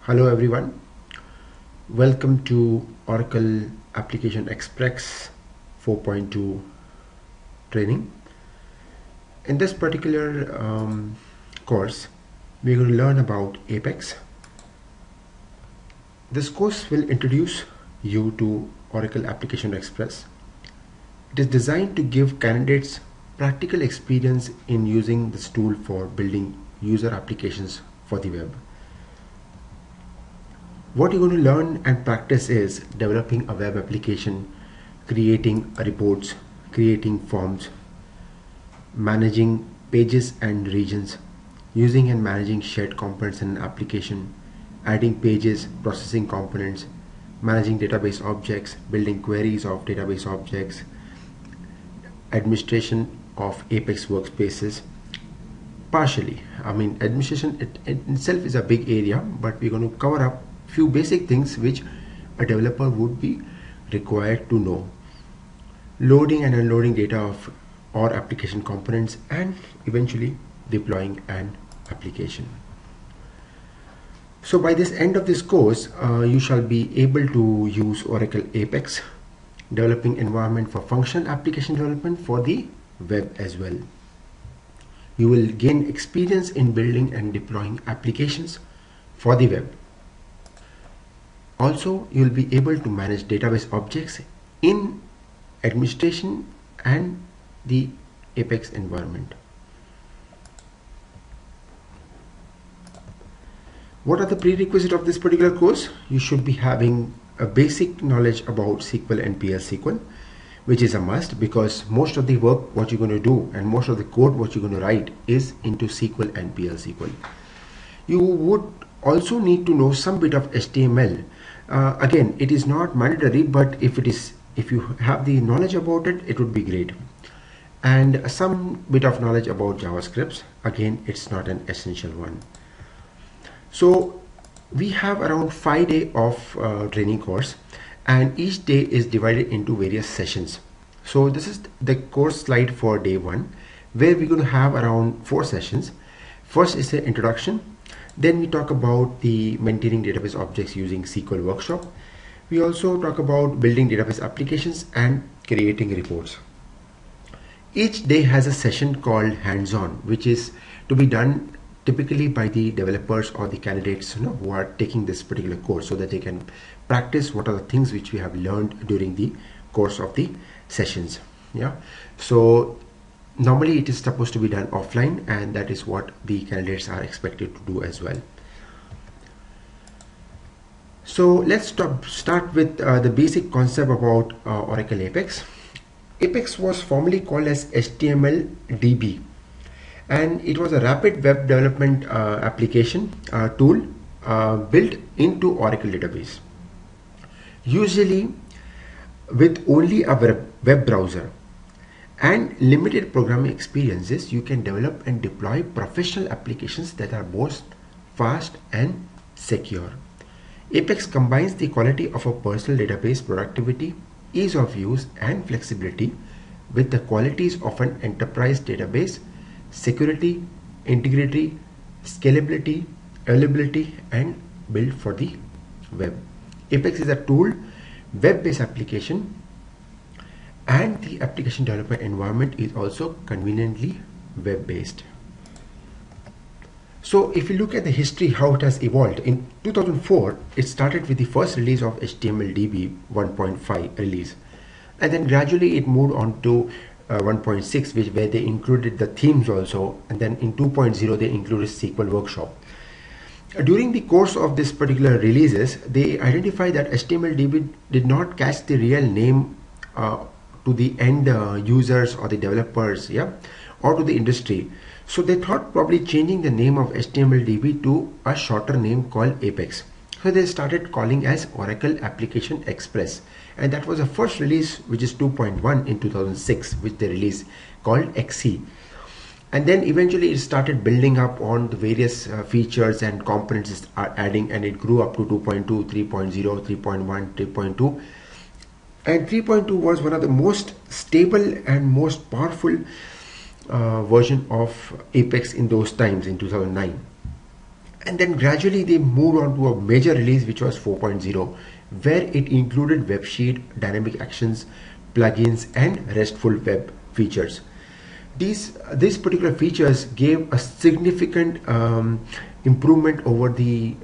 Hello everyone, welcome to Oracle Application Express 4.2 training. In this particular course, we're going to learn about Apex. This course will introduce you to Oracle Application Express. It is designed to give candidates practical experience in using this tool for building user applications for the web. What you're going to learn and practice is developing a web application, creating reports, creating forms, managing pages and regions, using and managing shared components in an application, adding pages, processing components, managing database objects, building queries of database objects, administration of Apex workspaces. Partially, administration it itself is a big area, but we're going to cover up few basic things which a developer would be required to know. Loading and unloading data of or application components, and eventually deploying an application. So by this end of this course, you shall be able to use Oracle Apex, developing environment for functional application development for the web as well. You will gain experience in building and deploying applications for the web. Also, you will be able to manage database objects in administration and the Apex environment. What are the prerequisites of this particular course? You should be having a basic knowledge about SQL and PL SQL, which is a must because most of the work what you're going to do and most of the code what you're going to write is into SQL and PL SQL. You would also need to know some bit of HTML. Again, it is not mandatory, but if you have the knowledge about it, it would be great. And some bit of knowledge about JavaScript. Again, it's not an essential one. So we have around 5 days of training course, and each day is divided into various sessions. So this is the course slide for day 1, where we're going to have around 4 sessions. First is the introduction. Then we talk about the maintaining database objects using SQL workshop. We also talk about building database applications and creating reports. Each day has a session called hands-on, which is to be done typically by the developers or the candidates who are taking this particular course, so that they can practice what are the things which we have learned during the course of the sessions. So normally it is supposed to be done offline, and that is what the candidates are expected to do as well. So let's start with the basic concept about Oracle Apex. Apex was formerly called as HTML-DB, and it was a rapid web development application tool built into Oracle database. Usually with only a web browser and limited programming experiences, you can develop and deploy professional applications that are both fast and secure. Apex combines the quality of a personal database productivity, ease of use, and flexibility with the qualities of an enterprise database: security, integrity, scalability, availability, and built for the web. Apex is a tool, web-based application, and the application development environment is also conveniently web-based. So if you look at the history, how it has evolved, in 2004 it started with the first release of HTML-DB 1.5 release, and then gradually it moved on to 1.6, where they included the themes also, and then in 2.0 they included SQL workshop. During the course of this particular releases, they identified that HTML-DB did not catch the real name to the end users or the developers, or to the industry. So they thought probably changing the name of HTML-DB to a shorter name called Apex. So they started calling as Oracle Application Express, and that was the first release, which is 2.1 in 2006, which they released, called XE. And then eventually it started building up on the various features and components are adding, and it grew up to 2.2, 3.0, 3.1, 3.2. And 3.2 was one of the most stable and most powerful version of Apex in those times, in 2009. And then gradually they moved on to a major release, which was 4.0, where it included web sheet, dynamic actions, plugins, and RESTful web features. These particular features gave a significant improvement over the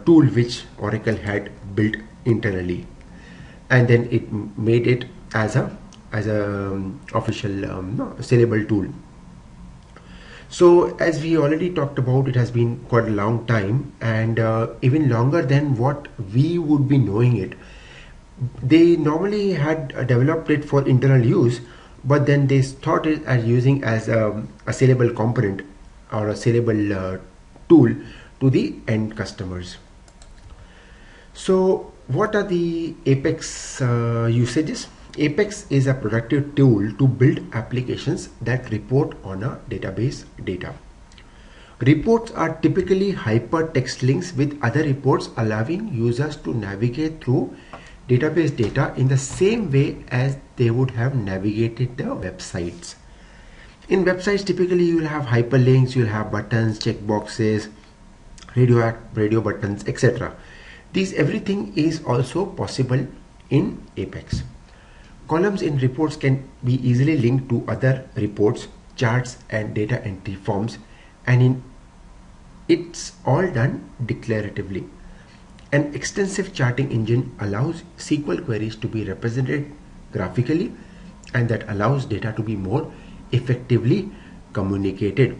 tool which Oracle had built internally, and then it made it as a official sellable tool. So as we already talked about, it has been quite a long time, and even longer than what we would be knowing it. They normally had developed it for internal use, but then they started as using as a sellable component or a sellable tool to the end customers. So what are the Apex usages? Apex is a productive tool to build applications that report on a database data. Reports are typically hypertext links with other reports, allowing users to navigate through database data in the same way as they would have navigated the websites. In websites, typically you will have hyperlinks, you will have buttons, checkboxes, radio buttons, etc. Everything is also possible in Apex. Columns in reports can be easily linked to other reports, charts, and data entry forms, and it's all done declaratively. An extensive charting engine allows SQL queries to be represented graphically, and that allows data to be more effectively communicated.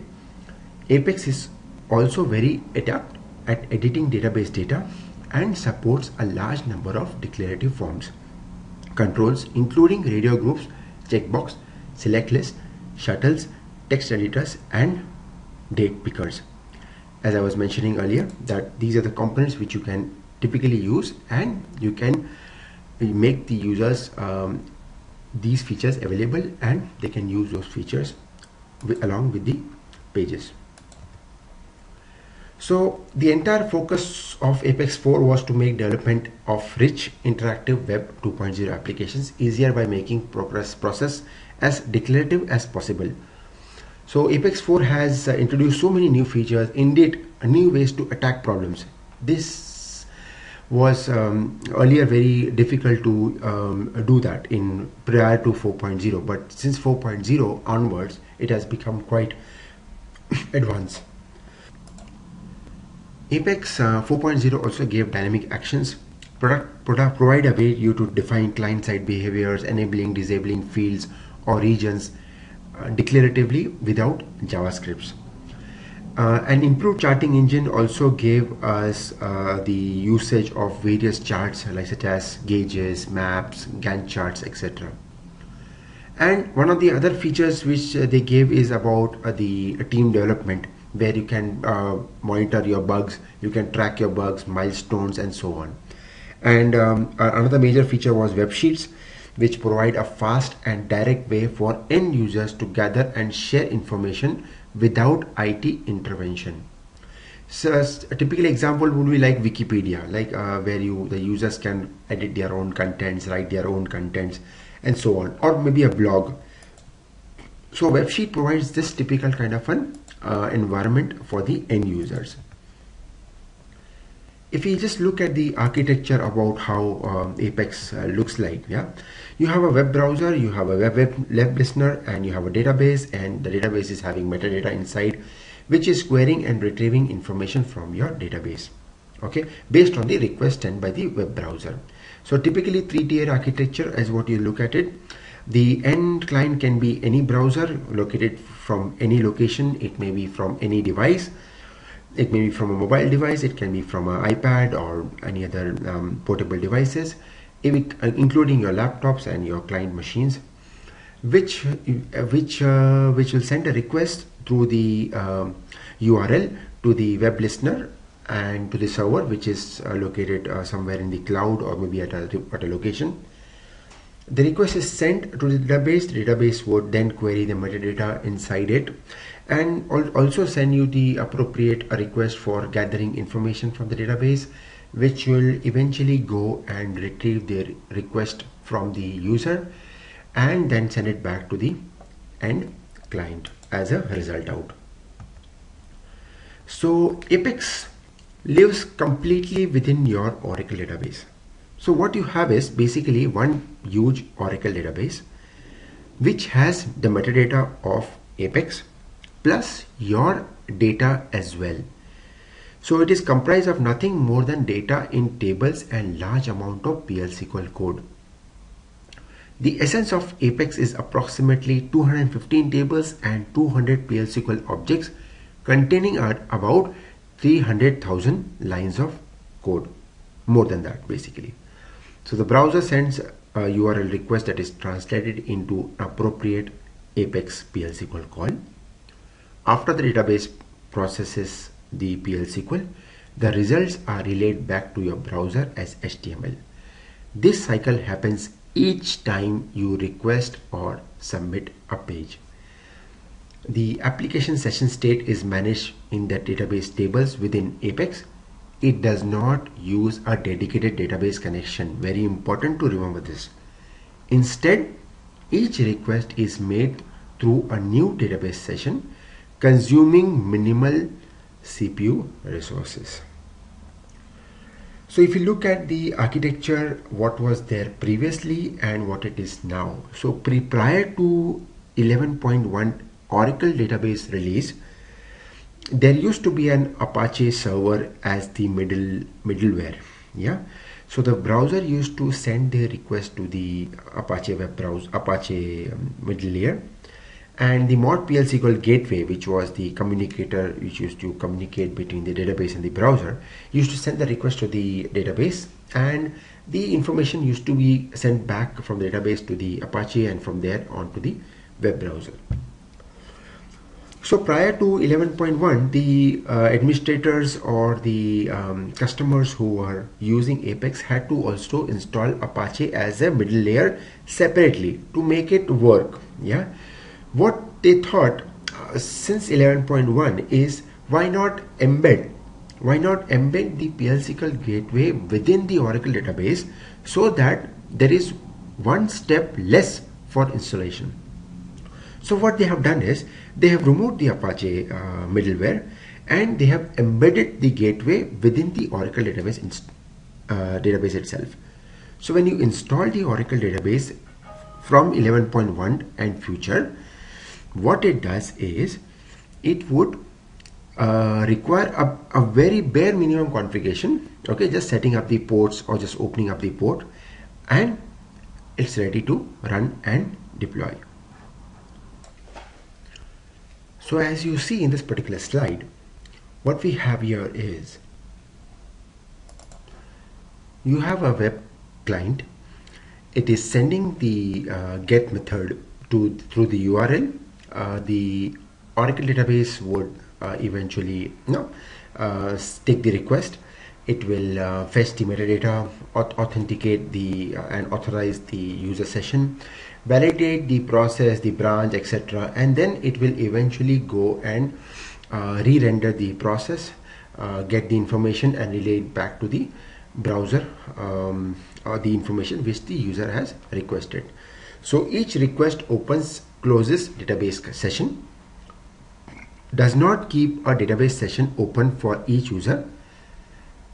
Apex is also very adept at editing database data and supports a large number of declarative forms, controls including radio groups, checkbox, select list, shuttles, text editors, and date pickers. As I was mentioning earlier, that these are the components which you can typically use, and you can make the users these features available, and they can use those features along with the pages. So the entire focus of Apex 4 was to make development of rich interactive Web 2.0 applications easier by making process as declarative as possible. So Apex 4 has introduced so many new features, indeed new ways to attack problems. This was earlier very difficult to do that in prior to 4.0, but since 4.0 onwards it has become quite advanced. Apex 4.0 also gave dynamic actions, provide a way you to define client-side behaviors, enabling, disabling fields or regions declaratively without JavaScripts. An improved charting engine also gave us the usage of various charts like such as gauges, maps, Gantt charts, etc. And one of the other features which they gave is about the team development, where you can monitor your bugs, you can track your bugs, milestones, and so on. And another major feature was web sheets, which provide a fast and direct way for end users to gather and share information without IT intervention. So a typical example would be like Wikipedia, like where the users can edit their own contents, write their own contents, and so on, or maybe a blog. So web sheet provides this typical kind of an environment for the end users. If we just look at the architecture about how Apex looks like, you have a web browser, you have a web listener, and you have a database, and the database is having metadata inside, which is querying and retrieving information from your database, okay, based on the request sent by the web browser. So typically 3-tier architecture is what you look at it. The end client can be any browser located from any location. It may be from any device. It may be from a mobile device. It can be from an iPad or any other portable devices, including your laptops and your client machines, which will send a request through the URL to the web listener and to the server, which is located somewhere in the cloud or maybe at a location. The request is sent to the database. The database would then query the metadata inside it, and also send you the appropriate request for gathering information from the database, which will eventually go and retrieve the request from the user and then send it back to the end client as a result out. So Apex lives completely within your Oracle database. So what you have is basically one huge Oracle database which has the metadata of Apex plus your data as well. So it is comprised of nothing more than data in tables and large amount of PL SQL code. The essence of Apex is approximately 215 tables and 200 PL SQL objects containing about 300,000 lines of code. More than that basically. So the browser sends a URL request that is translated into appropriate Apex PL SQL call. After the database processes the PL SQL, the results are relayed back to your browser as HTML. This cycle happens each time you request or submit a page. The application session state is managed in the database tables within Apex. It does not use a dedicated database connection. Very important to remember this. Instead, each request is made through a new database session, consuming minimal CPU resources. So if you look at the architecture, what was there previously and what it is now. So prior to 11.1 Oracle database release, there used to be an Apache server as the middleware. Yeah. So the browser used to send the request to the Apache web browser, Apache middle layer, and the mod PL SQL gateway, which was the communicator which used to communicate between the database and the browser, used to send the request to the database, and the information used to be sent back from the database to the Apache and from there on to the web browser. So prior to 11.1, the administrators or the customers who were using Apex had to also install Apache as a middle layer separately to make it work. Yeah. What they thought since 11.1 is why not embed the PL SQL gateway within the Oracle database so that there is one step less for installation. So what they have done is they have removed the Apache middleware and they have embedded the gateway within the Oracle database database itself. So when you install the Oracle database from 11.1 and future, what it does is it would require a very bare minimum configuration, okay, just setting up the ports or just opening up the port, and it's ready to run and deploy. So as you see in this particular slide, what we have here is you have a web client. It is sending the get method through the URL. The Oracle database would eventually take the request. It will fetch the metadata, authenticate the and authorize the user session, validate the process, the branch, etc., and then it will eventually go and re-render the process, get the information and relay it back to the browser or the information which the user has requested. So each request opens, closes database session, does not keep a database session open for each user.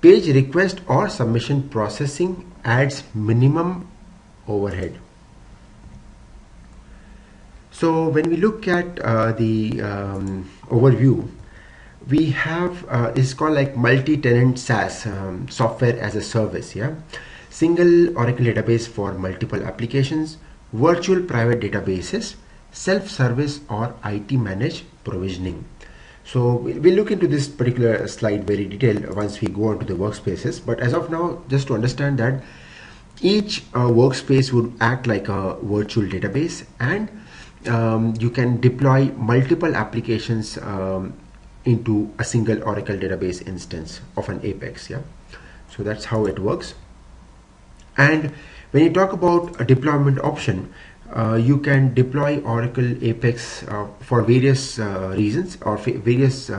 Page request or submission processing adds minimum overhead. So when we look at the overview, we have it's called like multi-tenant SaaS, software as a service. Yeah, single Oracle database for multiple applications, virtual private databases, self-service or IT managed provisioning. So we'll look into this particular slide very detailed once we go on to the workspaces. But as of now, just to understand that each workspace would act like a virtual database, and you can deploy multiple applications into a single Oracle database instance of an Apex. Yeah, so that's how it works. And when you talk about a deployment option, you can deploy Oracle Apex for various reasons or various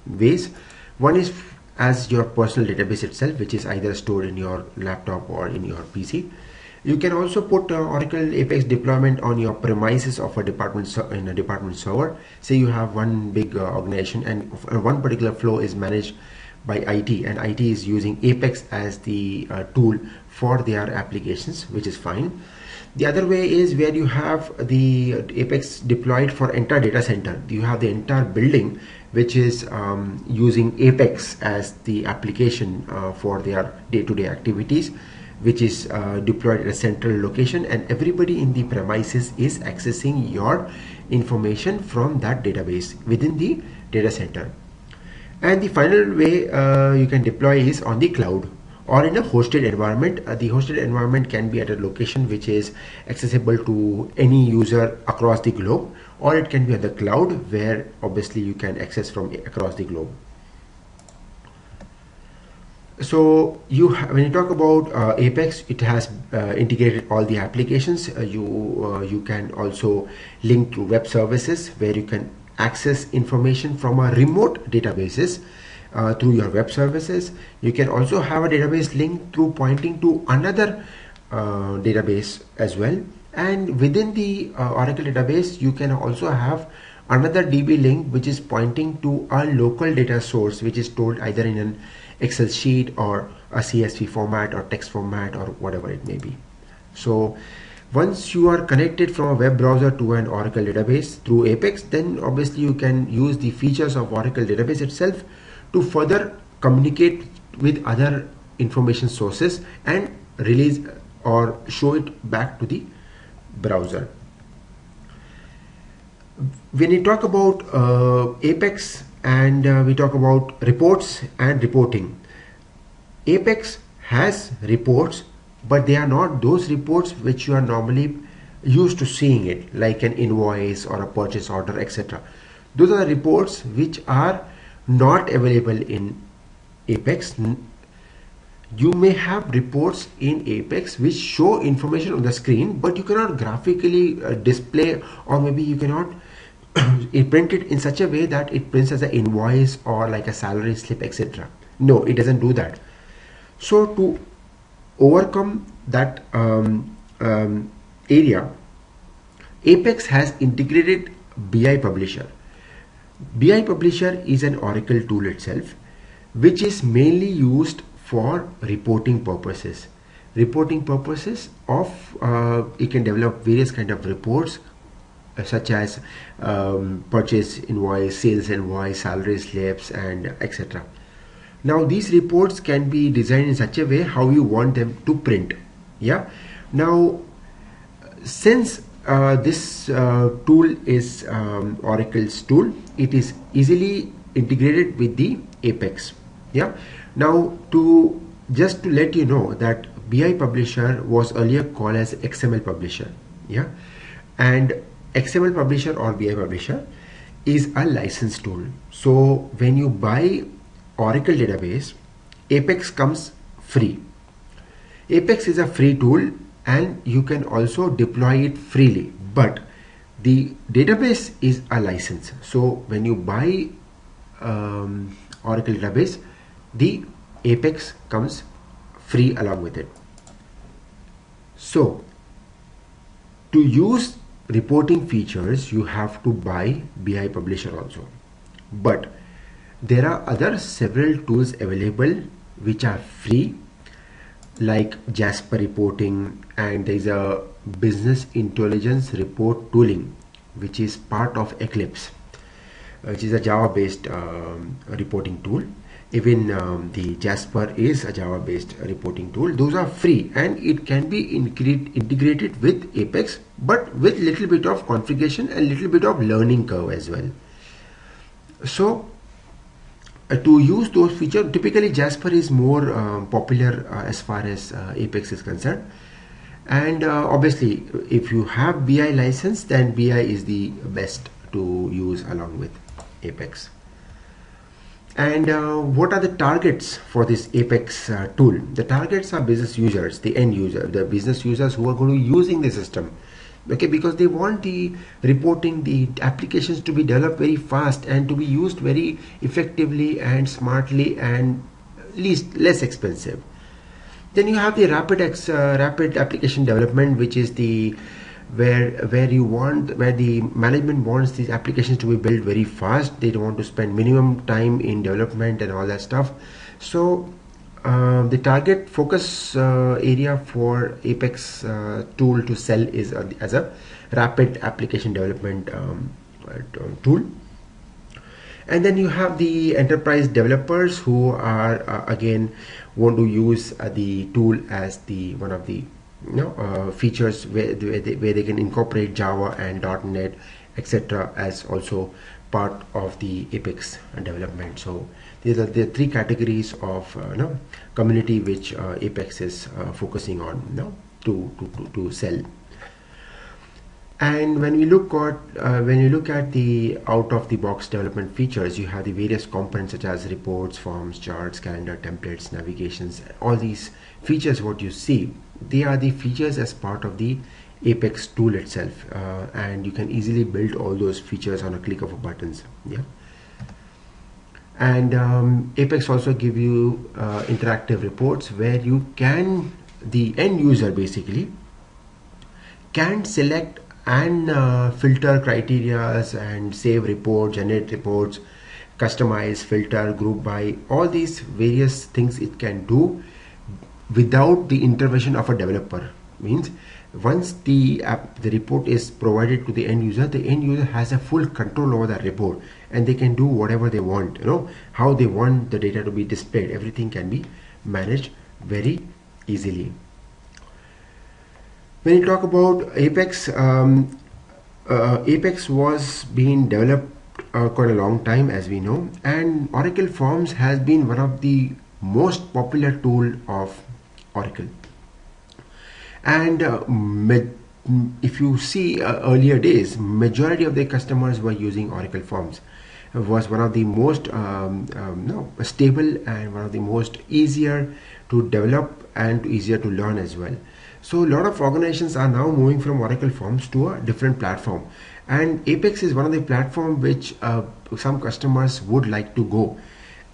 ways. One is as your personal database itself, which is either stored in your laptop or in your PC. You can also put Oracle Apex deployment on your premises of a department in a department server. Say you have one big organization and one particular flow is managed by IT, and IT is using Apex as the tool for their applications, which is fine. The other way is where you have the Apex deployed for entire data center. You have the entire building which is using Apex as the application for their day-to-day activities, which is deployed at a central location, and everybody in the premises is accessing your information from that database within the data center. And the final way you can deploy is on the cloud or in a hosted environment. The hosted environment can be at a location which is accessible to any user across the globe, or it can be at the cloud where obviously you can access from across the globe. So when you talk about Apex, it has integrated all the applications. You can also link to web services where you can access information from a remote databases through your web services. You can also have a database link through pointing to another database as well. And within the Oracle database, you can also have another DB link which is pointing to a local data source which is stored either in an Excel sheet or a CSV format or text format or whatever it may be. So once you are connected from a web browser to an Oracle database through Apex, then obviously you can use the features of Oracle database itself to further communicate with other information sources and release or show it back to the browser. When we talk about Apex and we talk about reports and reporting, Apex has reports, but they are not those reports which you are normally used to seeing it, like an invoice or a purchase order, etc. Those are the reports which are not available in Apex. You may have reports in Apex which show information on the screen, but you cannot graphically display, or maybe you cannot print it in such a way that it prints as an invoice or like a salary slip, etc. No, it doesn't do that. So to overcome that area, Apex has integrated BI Publisher. BI Publisher is an Oracle tool itself, which is mainly used for reporting purposes. Reporting purposes of you can develop various kind of reports such as purchase invoice, sales invoice, salary slips, and etc. Now these reports can be designed in such a way how you want them to print. Yeah. Now since this tool is Oracle's tool, it is easily integrated with the Apex. Yeah. Now just to let you know that BI Publisher was earlier called as XML Publisher. Yeah. And XML Publisher or BI Publisher is a licensed tool. So when you buy Oracle database, Apex comes free. Apex is a free tool and you can also deploy it freely, but the database is a license. So when you buy Oracle database, the Apex comes free along with it. So to use reporting features, you have to buy BI Publisher also, but there are several tools available which are free, like Jasper reporting, and there is a business intelligence report tooling which is part of Eclipse, which is a Java based reporting tool. Even the Jasper is a Java based reporting tool. Those are free and it can be integrated with Apex, but with little bit of configuration and little bit of learning curve as well. So to use those features, typically Jasper is more popular as far as Apex is concerned, and obviously if you have BI license, then BI is the best to use along with Apex. And what are the targets for this Apex tool? The targets are business users, the end user, the business users who are going to be using the system. Okay, because they want the reporting, the applications to be developed very fast and to be used very effectively and smartly and less expensive. Then you have the rapid application development, which is the where the management wants these applications to be built very fast. They don't want to spend minimum time in development and all that stuff. So the target focus area for Apex tool to sell is as a rapid application development tool. And then you have the enterprise developers who are again want to use the tool as the one of the features where they can incorporate Java and .NET etc. as also part of the Apex development. So these are the three categories of community which Apex is focusing on to sell. And when you look at the out-of-the-box development features, you have the various components such as reports, forms, charts, calendar, templates, navigations. All these features, what you see, they are the features as part of the Apex tool itself, and you can easily build all those features on a click of a buttons. Yeah. And Apex also give you interactive reports where you can, the end user basically can select and filter criterias and save reports, generate reports, customize, filter, group by, all these various things it can do without the intervention of a developer. Means once the report is provided to the end user has a full control over that report, and they can do whatever they want, how they want the data to be displayed. Everything can be managed very easily. When you talk about Apex, Apex was being developed quite a long time, as we know, and Oracle Forms has been one of the most popular tool of Oracle. And if you see earlier days, majority of their customers were using Oracle Forms. It was one of the most stable and one of the most easier to develop and easier to learn as well. So a lot of organizations are now moving from Oracle Forms to a different platform, and Apex is one of the platform which some customers would like to go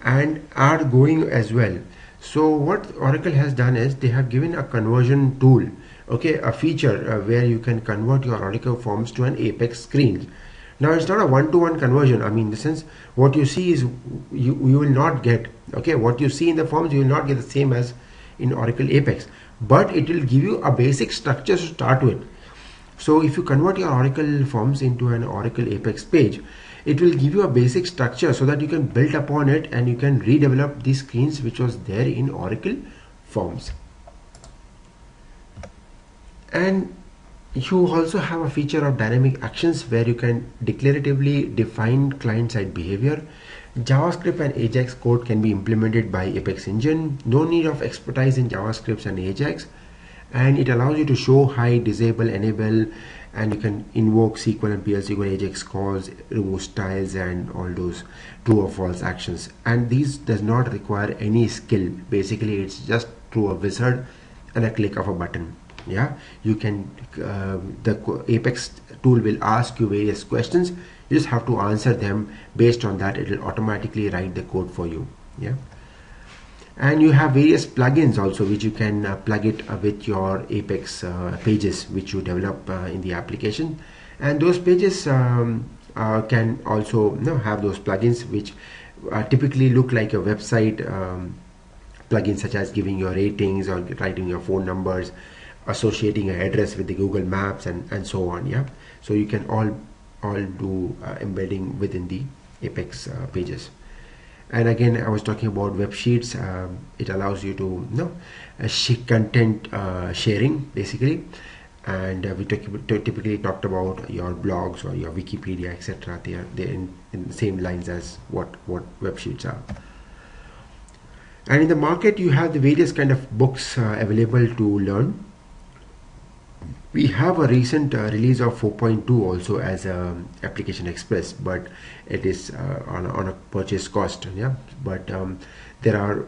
and are going as well. So what Oracle has done is they have given a conversion tool, okay, a feature where you can convert your Oracle Forms to an Apex screen. Now it's not a one-to-one conversion. I mean, in the sense, what you see is you will not get, okay, what you see in the forms you will not get the same as in Oracle Apex, but it will give you a basic structure to start with. So if you convert your Oracle Forms into an Oracle Apex page, it will give you a basic structure so that you can build upon it and you can redevelop these screens which was there in Oracle Forms. And you also have a feature of dynamic actions where you can declaratively define client-side behavior. JavaScript and Ajax code can be implemented by Apex Engine. No need of expertise in JavaScript and Ajax, and it allows you to show, hide, disable, enable, and you can invoke SQL and PL SQL Ajax calls, remove styles, and all those true or false actions. And these does not require any skill. Basically, it's just through a wizard and a click of a button. Yeah, you can the Apex tool will ask you various questions. You just have to answer them. Based on that, it will automatically write the code for you. Yeah, and you have various plugins also which you can plug it with your Apex pages which you develop in the application, and those pages can also have those plugins which typically look like a website plugin, such as giving your ratings or writing your phone numbers, associating an address with the Google Maps, and so on. Yeah, so you can all do embedding within the Apex pages. And again, I was talking about web sheets. It allows you to content sharing basically, and we typically talked about your blogs or your Wikipedia, etc. They're in the same lines as what web sheets are. And in the market, you have the various kind of books available to learn. We have a recent release of 4.2 also as a Application Express, but it is on a purchase cost. Yeah, but there are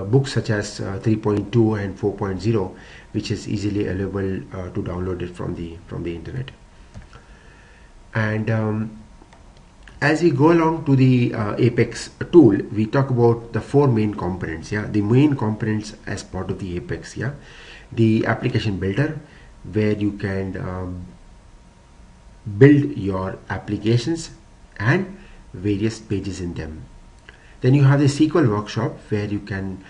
books such as 3.2 and 4.0, which is easily available to download it from the internet. And as we go along to the Apex tool, we talk about the four main components. Yeah, the main components as part of the Apex. Yeah, the application builder, where you can build your applications and various pages in them. Then you have the SQL workshop where you can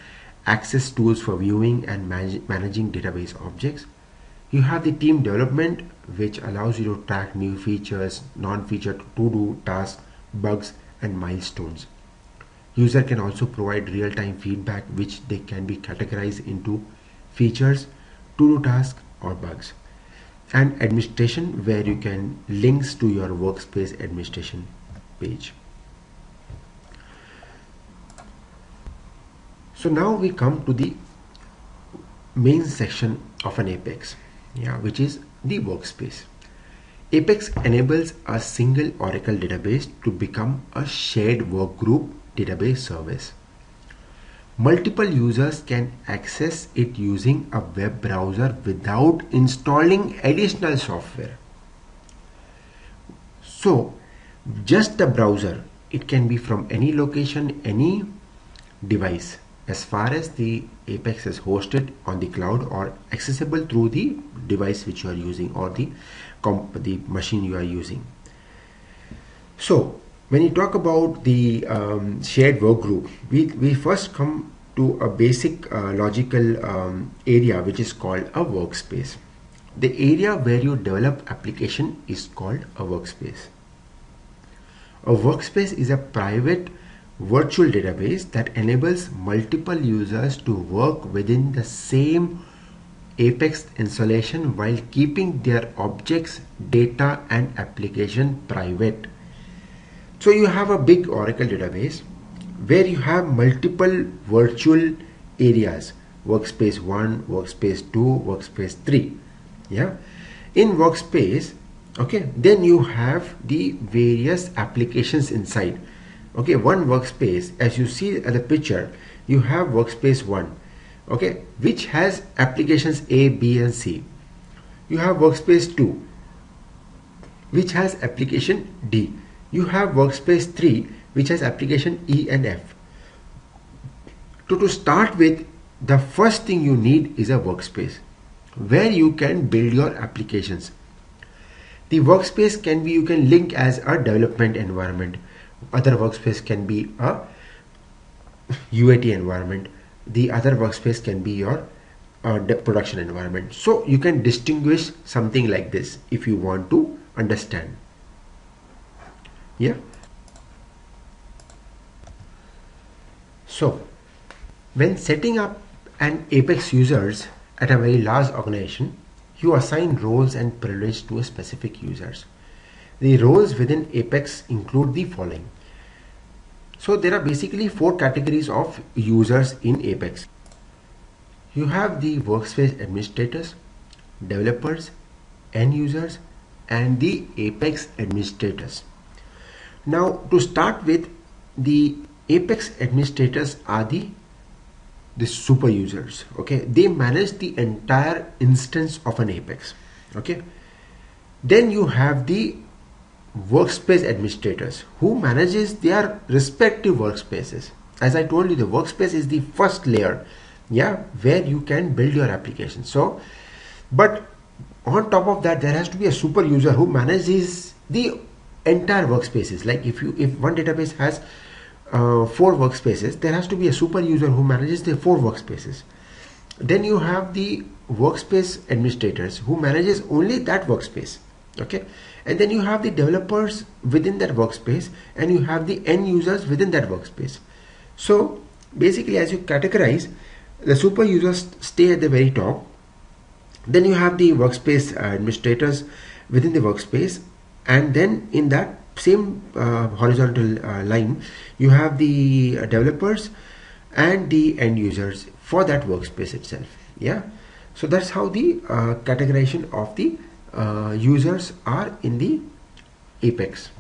access tools for viewing and managing database objects. You have the team development, which allows you to track new features, non-feature to-do tasks, bugs and milestones. User can also provide real-time feedback, which they can be categorized into features, to-do tasks or bugs. And administration, where you can links to your workspace administration page. So now we come to the main section of an Apex, which is the workspace. Apex enables a single Oracle database to become a shared workgroup database service. Multiple users can access it using a web browser without installing additional software. So just the browser, it can be from any location, any device, as far as the Apex is hosted on the cloud or accessible through the device which you are using or the machine you are using. So when you talk about the shared work group, we first come to a basic logical area which is called a workspace. The area where you develop application is called a workspace. A workspace is a private virtual database that enables multiple users to work within the same Apex installation while keeping their objects, data and application private. So you have a big Oracle database where you have multiple virtual areas, workspace 1, workspace 2, workspace 3. In workspace, then you have the various applications inside. One workspace, as you see at the picture, you have workspace 1, which has applications A, B and C. You have workspace 2, which has application D. You have workspace 3, which has application E and F. To start with, the first thing you need is a workspace where you can build your applications. The workspace can be, you can link as a development environment. Other workspace can be a UAT environment. The other workspace can be your production environment. So you can distinguish something like this if you want to understand. So when setting up an Apex users at a very large organization, you assign roles and privileges to a specific users. The roles within Apex include the following. So there are basically 4 categories of users in Apex. You have the workspace administrators, developers, end users, and the Apex administrators. Now to start with, the Apex administrators are the super users. They manage the entire instance of an Apex. Then you have the workspace administrators who manages their respective workspaces. As I told you, the workspace is the first layer, where you can build your application. So, but on top of that, there has to be a super user who manages the entire workspaces. Like if one database has 4 workspaces, there has to be a super user who manages the 4 workspaces. Then you have the workspace administrators who manages only that workspace. And then you have the developers within that workspace, and you have the end users within that workspace. So basically, as you categorize, the super users stay at the very top. Then you have the workspace administrators within the workspace, and then in that same horizontal line, you have the developers and the end users for that workspace itself. So that's how the categorization of the users are in the Apex.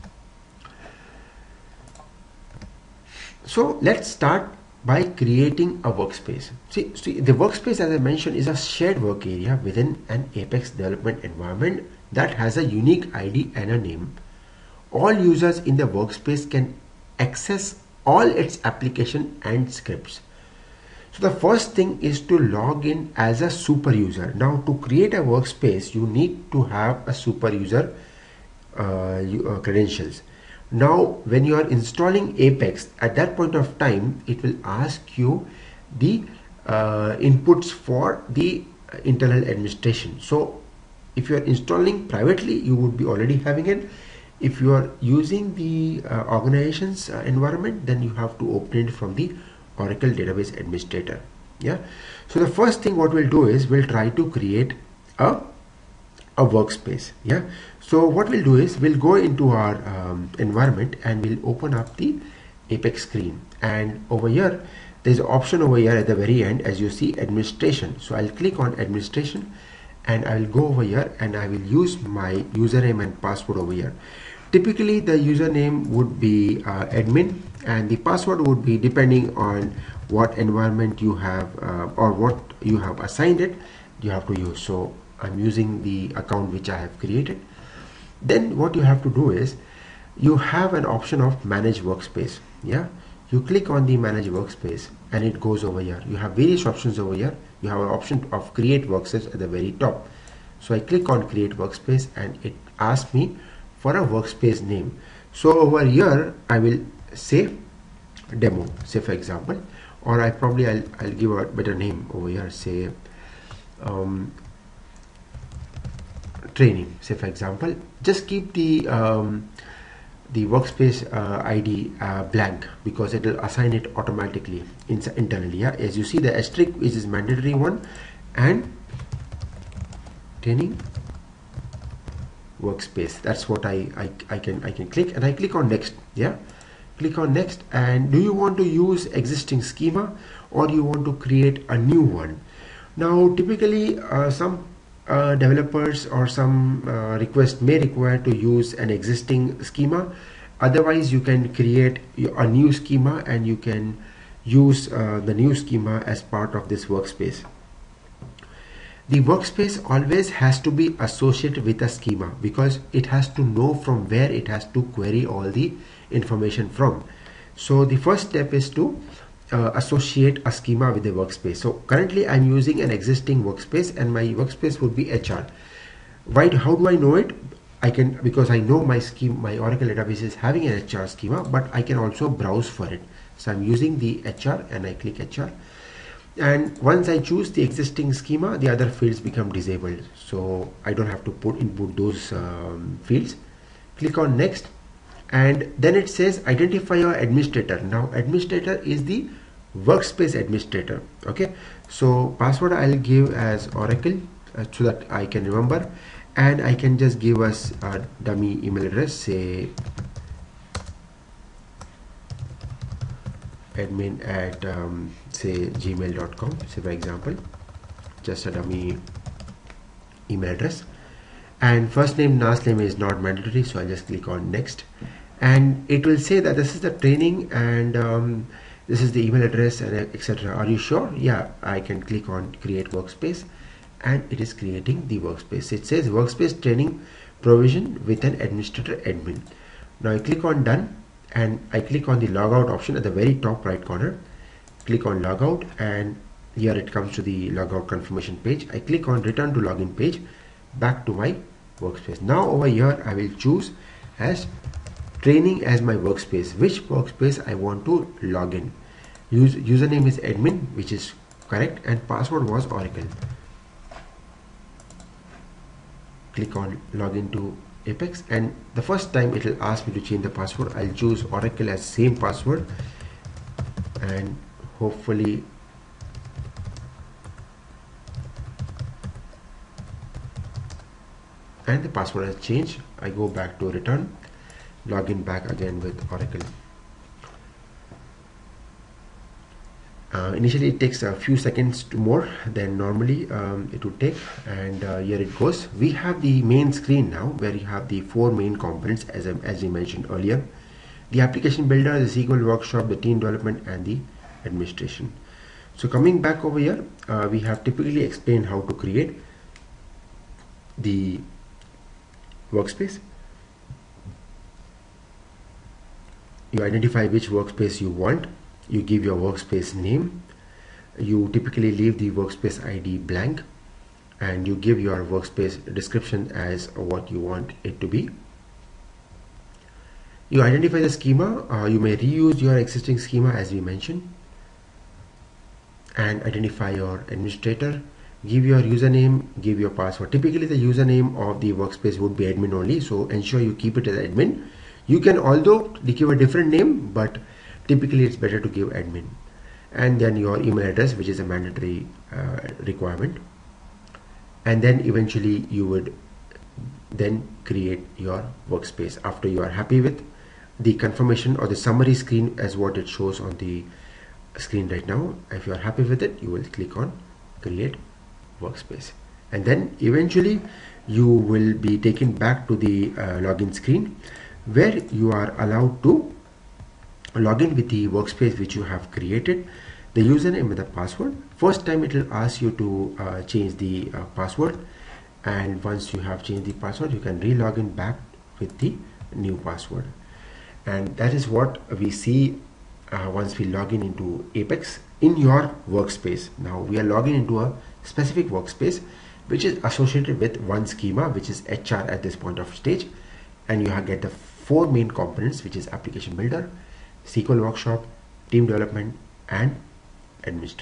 So let's start by creating a workspace. See, the workspace, as I mentioned, is a shared work area within an Apex development environment that has a unique ID and a name. All users in the workspace can access all its application and scripts. So the first thing is to log in as a super user. Now to create a workspace, you need to have a super user credentials. Now when you are installing Apex, at that point of time it will ask you the inputs for the internal administration. So if you are installing privately, you would be already having it. If you are using the organization's environment, then you have to open it from the Oracle Database Administrator. Yeah. So the first thing what we'll do is we'll try to create a workspace. Yeah. So what we'll do is we'll go into our environment and we'll open up the Apex screen, and over here there's an option over here at the very end, as you see, administration. So I'll click on administration and I will go over here and I will use my username and password over here. Typically the username would be admin, and the password would be depending on what environment you have or what you have assigned it, you have to use. So I'm using the account which I have created. Then what you have to do is you have an option of manage workspace. Yeah, you click on the manage workspace and it goes over here. You have various options over here. You have an option of create workspace at the very top. So I click on create workspace and it asks me for a workspace name. So over here I will say demo, say for example, or I'll give a better name over here, say training, say for example. Just keep the workspace ID blank, because it will assign it automatically internally. Yeah, as you see, the asterisk is mandatory one, and training workspace, that's what I can click, and I click on next. Yeah, click on next. And do you want to use existing schema or you want to create a new one? Now typically some developers or some request may require to use an existing schema. Otherwise you can create a new schema and you can use the new schema as part of this workspace. The workspace always has to be associated with a schema, because it has to know from where it has to query all the information from. So the first step is to associate a schema with the workspace. So currently I'm using an existing workspace and my workspace would be HR. How do I know it? Because I know my Oracle database is having an HR schema, but I can also browse for it. So I'm using the HR and I click HR. And once I choose the existing schema, the other fields become disabled, so I don't have to input those fields. Click on next, and then it says identify your administrator. Now administrator is the workspace administrator. Okay, so password I'll give as Oracle so that I can remember, and I can just give us a dummy email address, say admin at say gmail.com, say for example, just a dummy email address. And first name, last name is not mandatory, so I'll just click on next, and it will say that this is the training and this is the email address and etc. Are you sure? Yeah, I can click on create workspace and it is creating the workspace. It says workspace training provision with an administrator admin. Now I click on done and I click on the logout option at the very top right corner. Click on logout, and here it comes to the logout confirmation page. I click on return to login page, back to my workspace. Now over here I will choose as training as my workspace, which workspace I want to log in. Username is admin, which is correct, and password was Oracle. Click on login to Apex, and the first time it will ask me to change the password. I'll choose Oracle as same password, and hopefully the password has changed. I go back to return, login back again with Oracle. Initially it takes a few seconds more than normally it would take, and here it goes. We have the main screen now, where you have the four main components as we mentioned earlier: the application builder, the SQL workshop, the team development, and the administration. So coming back over here, we have typically explained how to create the workspace. You identify which workspace you want, you give your workspace name, you typically leave the workspace ID blank and you give your workspace description as what you want it to be. You identify the schema. You may reuse your existing schema as we mentioned, and identify your administrator. Give your username, give your password. Typically the username of the workspace would be admin only, so ensure you keep it as admin. You can although give a different name, but typically it's better to give admin. And then your email address, which is a mandatory requirement. And then eventually you would then create your workspace after you are happy with the confirmation or the summary screen as what it shows on the screen right now. If you are happy with it, you will click on create workspace, and then eventually you will be taken back to the login screen where you are allowed to log in with the workspace which you have created, the username and the password. First time it will ask you to change the password, and once you have changed the password, you can re-log in back with the new password. And that is what we see once we log in into Apex in your workspace. Now we are logging into a specific workspace which is associated with one schema, which is HR at this point of stage, and you get the four main components, which is application builder, SQL workshop, team development, and administration.